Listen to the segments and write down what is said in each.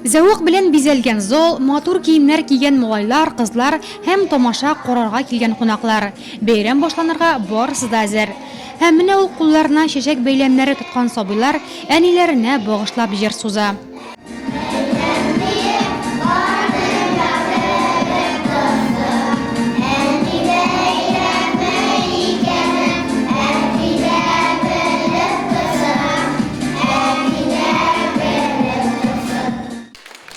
Зәвык белән бизәлгән зал, матур киемнәр кигән малайлар, кызлар һәм тамаша карарга килгән кунаклар. Бәйрәм башланырга барысы да әзер. Һәм менә ул кулларына чәчәк бәйләмнәре тоткан сабыйлар әниләренә багышлап җыр суза.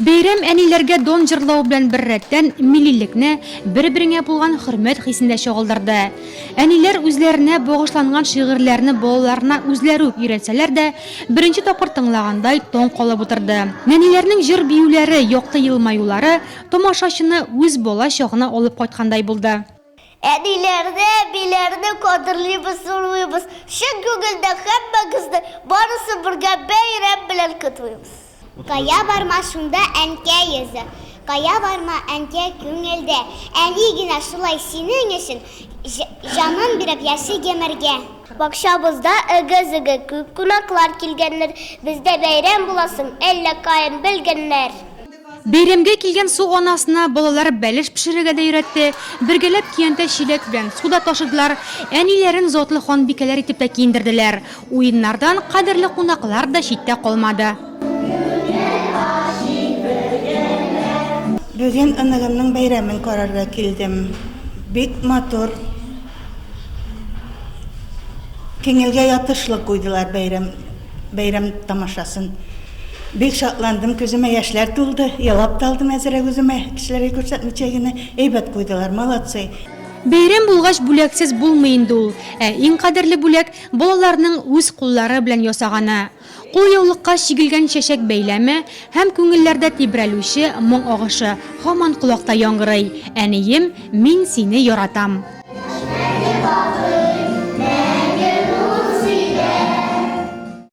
Бәйрәм әниләргә дон җырлау белән бер рәттән милливлекне, бер-береңә булган хөрмәт хисендә чагылдырды. Әниләр үзләренә багышланган шигырьләрне балаларына үзләре үк өйрәтсәләр дә, беренче тапкыр тыңлагандай тон калып утырды. Нәниләрнең җыр биюләре, якты елмаюлары тамашачыны үз бала чагына алып кайткандай булды. Әниләрне, биләрне кадерлибез, зурлыйбыз. Шын күңелдә һәммәгезне барысы бергә бәйрәм белән котлыйбыз. Кая барма шунда әнкәй йөзе, кая барма әнкәй күңелдә. Әни генә шулай синең өчен җанын биреп яши гомергә. Бакчабызда ыгы-зыгы күп кунаклар килгәннәр. Бездә бәйрәм буласын, әллә каян белгәннәр. Бәйрәмгә килгән су анасына балалар бәлеш пешерергә дә өйрәтте. Бергәләп киянтә чиләк белән суда ташыдылар. Әниләрен затлы ханбикәләр итеп тә киендерделәр. Уеннардан кадерле кунаклар да читтә калмады. Бүген анагымның бәйрәмен карарга килдем. Бик матур. Кеңелгә ятышлык куйдылар бәйрәм тамашасын. Бик шатландым, күземә яшьләр тулды. Ялап талдым әзерәк үземә, кешеләргә күрсәтмичә генә әйбәт куйдылар, молодцы. Бәйрәм булгач бүләксез булмый инде ул. Иң кадерле бүләк балаларның үз куллары белән ясаганы. Кулъяулыкка чигелгән чәчәк бәйләме һәм күңелләрдә тибрәлүче моң агышы һаман колакта яңгырый. Әнием, мин сине яратам.